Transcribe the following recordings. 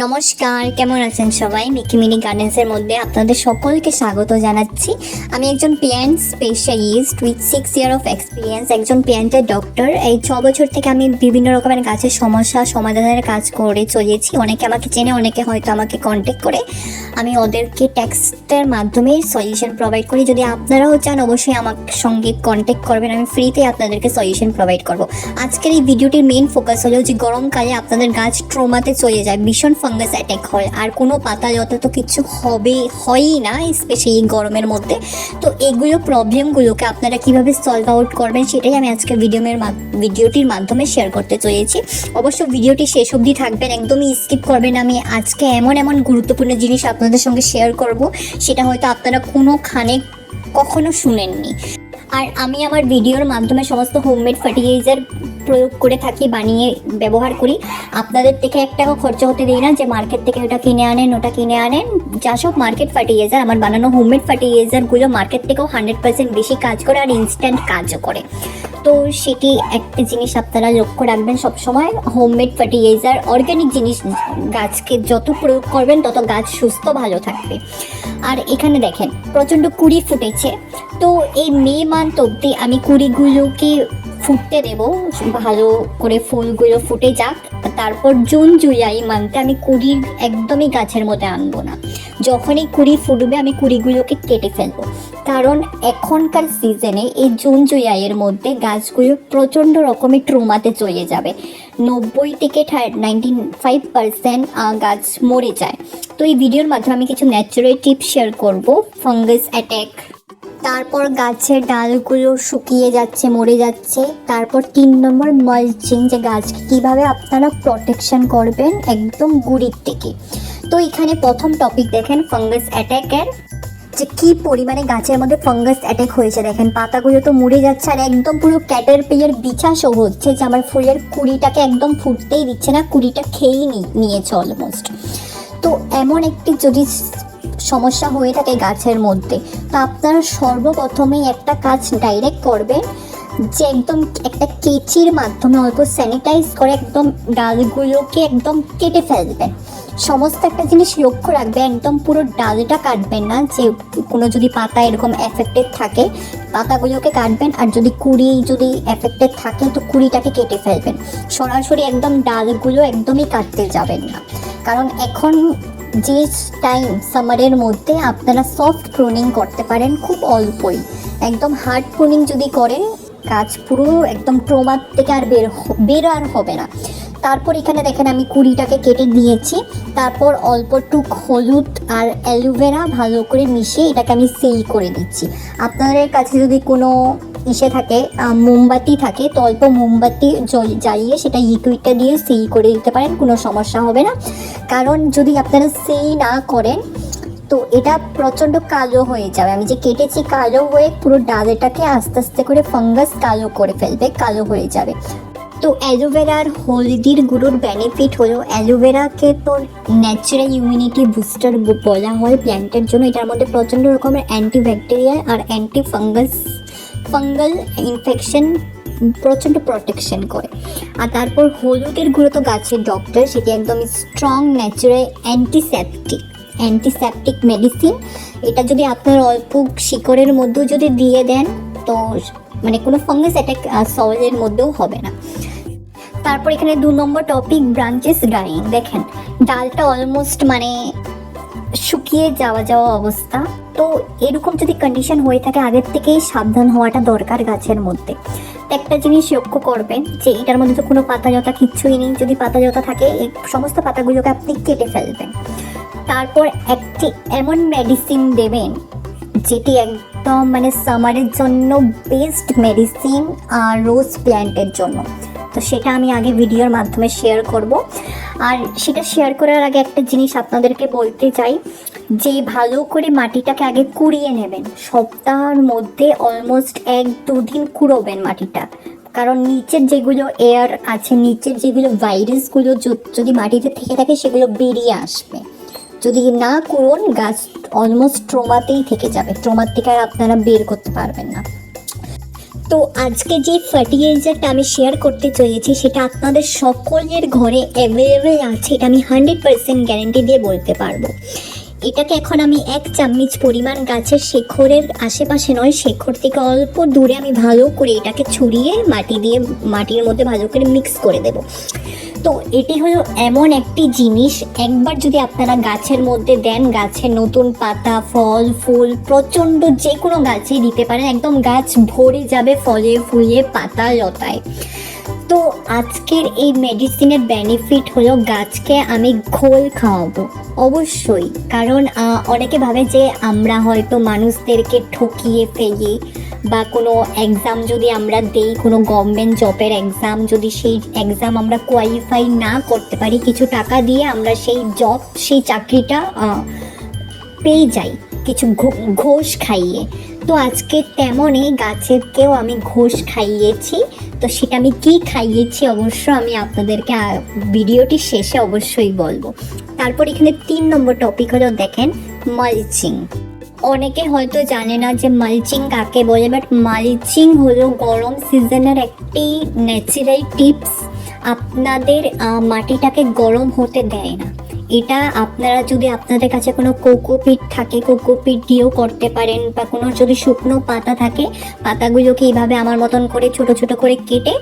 নমস্কার, কেমন আছেন সবাই? মিকি মিনি গার্ডেন্সের মধ্যে আপনাদের সকলকে স্বাগত জানাচ্ছি। আমি একজন plant specialist with 6 year of experience, একজন প্ল্যান্টের ডক্টর। এই 6 বছর থেকে আমি বিভিন্ন রকমের গাছের সমস্যা সমাধানের কাজ করে চলেছি। অনেকে আমাকে চেনে, অনেকে হয়তো আমাকে কন্ট্যাক্ট করে আমি ওদেরকে টেক্সটের মাধ্যমে সলিউশন প্রোভাইড করি। যদি আপনারাও চান অবশ্যই আমার সঙ্গে কন্ট্যাক্ট করবেন, আমি ফ্রিতে আপনাদেরকে সলিউশন প্রোভাইড করব। আজকের এই ভিডিওটির মেইন ফোকাস হলো যে গরমকালে আপনাদের গাছ ট্রমাতে চলে যায়, ভীষণ ফাঙ্গাস অ্যাটাক হয়, আর কোনো পাতা যত তো কিছু হয়ই না, স্পেশালি গরমের মধ্যে। তো এগুলো প্রবলেমগুলোকে আপনারা কীভাবে সলভ আউট করবেন সেটাই আমি আজকে ভিডিওটির মাধ্যমে শেয়ার করতে চলেছি। অবশ্য ভিডিওটি শেষ অবধি থাকবেন, একদমই স্কিপ করবেন। আমি আজকে এমন গুরুত্বপূর্ণ জিনিস আপনাদের সঙ্গে শেয়ার করব, সেটা হয়তো আপনারা কোনোখানে কখনো শুনেননি। আর আমি আমার ভিডিওর মাধ্যমে সমস্ত হোমমেড ফার্টিলাইজার প্রয়োগ করে থাকি, বানিয়ে ব্যবহার করি। আপনাদের থেকে 1 টাকা খরচা হতে দিই না যে মার্কেট থেকে ওটা কিনে আনেন, ওটা কিনে আনেন। যা সব মার্কেট ফার্টিলাইজার, আমার বানানো হোমমেড ফার্টিলাইজারগুলো মার্কেট থেকেও 100% বেশি কাজ করে আর ইনস্ট্যান্ট কাজও করে। তো সেটি একটা জিনিস আপনারা লক্ষ্য রাখবেন সবসময়, হোমমেড ফার্টিলাইজার অর্গ্যানিক জিনিস গাছকে যত প্রয়োগ করবেন তত গাছ সুস্থ ভালো থাকবে। আর এখানে দেখেন প্রচণ্ড কুড়ি ফুটেছে। তো এই মে মান্থ অবধি আমি কুড়িগুলোকে ফুটতে দেব, ভালো করে ফুলগুলো ফুটে যাক। তারপর জুন জুলাই মান্থে আমি কুড়ি একদমই গাছের মধ্যে আনবো না। যখনই কুড়ি ফুটবে আমি কুড়িগুলোকে কেটে ফেলবো, কারণ এখনকার সিজনে এই জুন জুলাইয়ের মধ্যে গাছগুলো প্রচণ্ড রকমের ট্রমাতে চলে যাবে। 90 থেকে 95% গাছ মরে যায়। তো এই ভিডিওর মাধ্যমে আমি কিছু ন্যাচারাল টিপস শেয়ার করব। ফাঙ্গাস অ্যাটাক, তারপর গাছের ডালগুলো শুকিয়ে যাচ্ছে, মরে যাচ্ছে। তারপর 3 নম্বর মালচিং, যে গাছকে কীভাবে আপনারা প্রোটেকশন করবেন একদম গুঁড়ির থেকে। তো এখানে প্রথম টপিক দেখেন ফাঙ্গাস অ্যাটাকের, যে কী পরিমাণে গাছের মধ্যে ফাঙ্গাস অ্যাটাক হয়েছে। দেখেন পাতাগুলো তো মরে যাচ্ছে আর একদম পুরো ক্যাটারপিলার বিছা সহ হচ্ছে, যে আমার ফুলের কুড়িটাকে একদম ফুটতেই দিচ্ছে না, কুড়িটা খেয়েই নিয়েছে অলমোস্ট। তো এমন একটি যদি সমস্যা হয়ে থাকে গাছের মধ্যে, তো আপনারা সর্বপ্রথমেই একটা কাজ ডাইরেক্ট করবেন, যে একদম একটা কেচির মাধ্যমে অল্প স্যানিটাইজ করে একদম ডালগুলোকে একদম কেটে ফেলবেন। সমস্ত একটা জিনিস লক্ষ্য রাখবেন, একদম পুরো ডালটা কাটবেন না, যে কোনো যদি পাতা এরকম এফেক্টেড থাকে পাতাগুলোকে কাটবেন, আর যদি কুড়ি যদি এফেক্টেড থাকে তো কুড়িটাকে কেটে ফেলবেন। সরাসরি একদম ডালগুলো একদমই কাটতে যাবেন না, কারণ এখন যে টাইম সামারের মধ্যে আপনারা সফট প্রুনিং করতে পারেন খুব অল্পই। একদম হার্ড প্রুনিং যদি করেন গাছ পুরো একদম ট্রমার থেকে আর বের আর হবে না। তারপর এখানে দেখেন আমি কুড়িটাকে কেটে দিয়েছি। তারপর অল্প টুক হলুদ আর অ্যালোভেরা ভালো করে মিশিয়ে এটাকে আমি সিল করে দিচ্ছি। আপনাদের কাছে যদি কোনো থাকে মোমবাতি থাকে, তো অল্প মোমবাতি জ্বালিয়ে সেটা লিকুইডটা দিয়ে সিল করে দিতে পারেন, কোনো সমস্যা হবে না। কারণ যদি আপনারা সিল না করেন তো এটা প্রচণ্ড কালো হয়ে যাবে। আমি যে কেটেছি কালো হয়ে পুরো ডালটাকে আস্তে আস্তে করে ফাঙ্গাস কালো করে ফেলবে, কালো হয়ে যাবে। তো অ্যালোভেরার হলদির গুঁড়োর বেনিফিট হলো, অ্যালোভেরাকে তো ন্যাচারাল ইমিউনিটি বুস্টার বলা হয় প্ল্যান্টের জন্য। এটার মধ্যে প্রচণ্ড রকমের অ্যান্টিব্যাকটেরিয়াল আর ফাঙ্গাল ইনফেকশন প্রচণ্ড প্রোটেকশন করে। আর তারপর হলুদের গুঁড়ো তো গাছের ডক্টর, সেটি একদম স্ট্রং ন্যাচারাল অ্যান্টিসেপটিক মেডিসিন। এটা যদি আপনার অল্প শিকড়ের মধ্যেও যদি দিয়ে দেন তো মানে কোনো ফাঙ্গাস অ্যাটাক সয়েলের মধ্যেও হবে না। তারপর এখানে 2 নম্বর টপিক ব্রাঞ্চেস ডাইং। দেখেন ডালটা অলমোস্ট মানে শুকিয়ে যাওয়া অবস্থা। তো এরকম যদি কন্ডিশন হয়ে থাকে আগের থেকেই সাবধান হওয়াটা দরকার গাছের মধ্যে। একটা জিনিস লক্ষ্য করবেন যে এটার মধ্যে তো কোনো পাতা জতা কিচ্ছুই নেই। যদি পাতা জতা থাকে এই সমস্ত পাতাগুলোকে আপনি কেটে ফেলবেন। তারপর একটি এমন মেডিসিন দেবেন যেটি একদম মানে সামারের জন্য বেস্ট মেডিসিন আর রোজ প্ল্যান্টের জন্য। তো সেটা আমি আগে ভিডিওর মাধ্যমে শেয়ার করব। আর সেটা শেয়ার করার আগে একটা জিনিস আপনাদেরকে বলতে চাই, যে ভালো করে মাটিটাকে আগে কুড়িয়ে নেবেন। সপ্তাহের মধ্যে অলমোস্ট 1-2 দিন কুড়োবেন মাটিটা, কারণ নিচের যেগুলো এয়ার আছে, নিচের যেগুলো ভাইরাসগুলো যদি মাটিতে থেকে থাকে সেগুলো বেরিয়ে আসবে। যদি না কুড়োন গাছ অলমোস্ট ট্রমাতেই থেকে যাবে, ট্রমার থেকে আর আপনারা বের করতে পারবেন না। তো আজকে যে ফার্টিলাইজারটা আমি শেয়ার করতে চলেছি সেটা আপনাদের সকলের ঘরে অ্যাভেলেবেল আছে, এটা আমি 100% গ্যারেন্টি দিয়ে বলতে পারবো। এটাকে এখন আমি 1 চামচ পরিমাণ গাছের শেকড়ের আশেপাশে নয়, শেকড় থেকে অল্প দূরে আমি ভালো করে এটাকে ছড়িয়ে মাটির মধ্যে ভালো করে মিক্স করে দেব। তো এটি হলো এমন একটি জিনিস, একবার যদি আপনারা গাছের মধ্যে দেন, গাছের নতুন পাতা, ফল, ফুল প্রচণ্ড যে কোনো গাছে দিতে পারেন, একদম গাছ ভরে যাবে ফলে ফুলে পাতা লতায়। তো আজকের এই মেডিসিনের বেনিফিট হলো গাছকে আমি খোল খাওয়াবো অবশ্যই, কারণ অনেকে ভাবে যে আমরা হয়তো মানুষদেরকে ঠকিয়ে ফেলি, বা কোনো এক্সাম যদি আমরা দেই, কোনো গভর্নমেন্ট জবের এক্সাম, যদি সেই এক্সাম আমরা কোয়ালিফাই না করতে পারি, কিছু টাকা দিয়ে আমরা সেই চাকরিটা পেয়ে যাই কিছু ঘোষ খাইয়ে। তো আজকে তেমনই গাছেরকেও আমি ঘোষ খাইয়েছি। তো সেটা আমি কী খাইয়েছি অবশ্য আমি আপনাদেরকে ভিডিওটি শেষে অবশ্যই বলবো। তারপর এখানে 3 নম্বর টপিক হলো দেখেন মালচিং। অনেকে হয়তো জানে না যে মালচিং কাকে বলে, বাট মালচিং হলো গরম সিজনের একটি ন্যাচারাল টিপস, আপনাদের মাটিটাকে গরম হতে দেয় না। এটা আপনারা যদি আপনাদের কাছে কোনো কোকোপিট থাকে, কোকোপিট দিয়েও করতে পারেন, বা কোনো যদি শুকনো পাতা থাকে, পাতাগুলোকে এইভাবে আমার মতন করে ছোট ছোট করে কেটে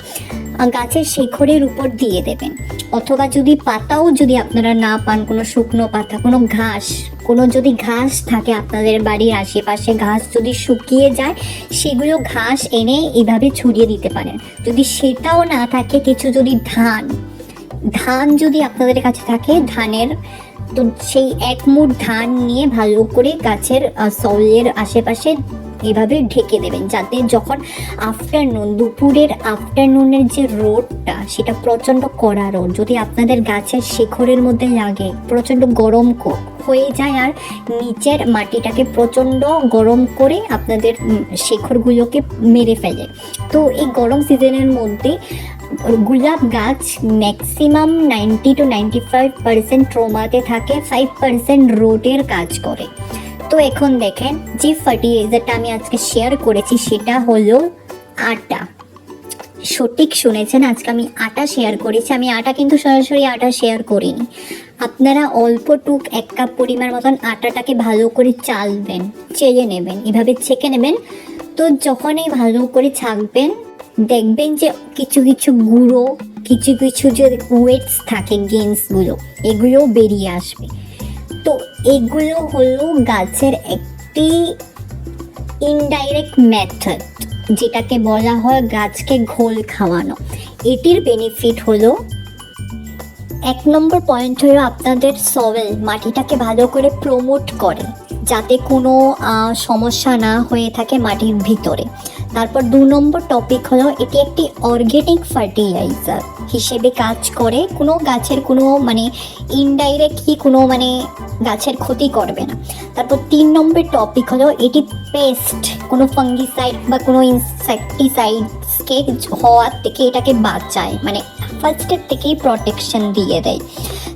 গাছের শেকড়ের উপর দিয়ে দেবেন। অথবা যদি পাতাও যদি আপনারা না পান, কোনো শুকনো পাতা, কোনো যদি ঘাস থাকে আপনাদের বাড়ির আশেপাশে, ঘাস যদি শুকিয়ে যায়, সেগুলো ঘাস এনে এইভাবে ছড়িয়ে দিতে পারেন। যদি সেটাও না থাকে, কিছু যদি ধান যদি আপনাদের কাছে থাকে, ধানের তো সেই 1 মুঠ ধান নিয়ে ভালো করে গাছের সয়ের আশেপাশে এভাবে ঢেকে দেবেন, যাতে যখন দুপুরের আফটারনুনের যে রোদটা, সেটা প্রচণ্ড কড়া রোদ যদি আপনাদের গাছের শেকড়ের মধ্যে লাগে, প্রচণ্ড গরম হয়ে যায় আর নিচের মাটিটাকে প্রচণ্ড গরম করে আপনাদের শেকড়গুলোকে মেরে ফেলে। তো এই গরম সিজনের মধ্যে গোলাপ গাছ ম্যাক্সিমাম 90 to 95% ট্রমাতে থাকে, 5% রোডের কাজ করে। তো এখন দেখেন যে ফার্টিলাইজারটা আমি আজকে শেয়ার করেছি সেটা হলো আটা। সঠিক শুনেছেন, আজকে আমি আটা শেয়ার করেছি। আমি আটা কিন্তু সরাসরি আটা শেয়ার করিনি। আপনারা অল্পটুক 1 কাপ পরিমাণ মতন আটাটাকে ভালো করে চেলে নেবেন, এভাবে ছেঁকে নেবেন। তো যখনই ভালো করে ছাঁকবেন, দেখবেন যে কিছু গুঁড়ো, কিছু যে ওয়েটস থাকে, গেন্সগুলো, এগুলোও বেরিয়ে আসবে। তো এগুলো হলো গাছের একটি ইনডাইরেক্ট মেথড, যেটাকে বলা হয় গাছকে ঘোল খাওয়ানো। এটির বেনিফিট হলো 1 নম্বর পয়েন্ট হলো আপনাদের সয়েল, মাটিটাকে ভালো করে প্রমোট করে, যাতে কোনো সমস্যা না হয়ে থাকে মাটির ভিতরে। তারপর 2 নম্বর টপিক হলো এটি একটি অর্গ্যানিক ফার্টিলাইজার হিসেবে কাজ করে, কোনো গাছের কোনো ইনডাইরেক্টলি কোনো গাছের ক্ষতি করবে না। তারপর 3 নম্বর টপিক হলো এটি পেস্ট, কোনো ফাঙ্গিসাইড বা কোনো ইনসেকটিসাইডসকে হওয়ার থেকে এটাকে বাঁচায়, ফার্স্টের থেকেই প্রোটেকশন দিয়ে দেয়।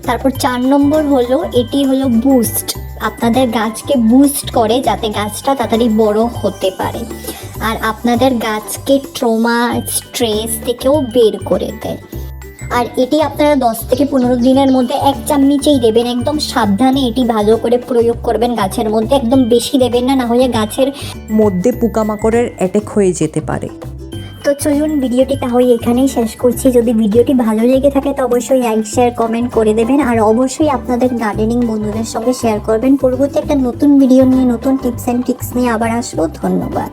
তারপর 4 নম্বর হলো এটি হলো বুস্ট, আপনাদের গাছকে বুস্ট করে যাতে গাছটা তাড়াতাড়ি বড় হতে পারে, আর আপনাদের গাছকে ট্রমা, স্ট্রেস থেকেও বের করে দেয়। আর এটি আপনারা 10 থেকে 15 দিনের মধ্যে 1 চামচেই দেবেন। একদম সাবধানে এটি ভালো করে প্রয়োগ করবেন গাছের মধ্যে, একদম বেশি দেবেন না, না হলে গাছের মধ্যে পোকামাকড়ের অ্যাটাক হয়ে যেতে পারে। তো চলুন ভিডিওটি তাহলে এখানেই শেষ করছি। যদি ভিডিওটি ভালো লেগে থাকে তো অবশ্যই লাইক, শেয়ার, কমেন্ট করে দেবেন, আর অবশ্যই আপনাদের গার্ডেনিং বন্ধুদের সঙ্গে শেয়ার করবেন। পরবর্তী একটা নতুন ভিডিও নিয়ে, নতুন টিপস অ্যান্ড ট্রিক্স নিয়ে আবার আসবো। ধন্যবাদ।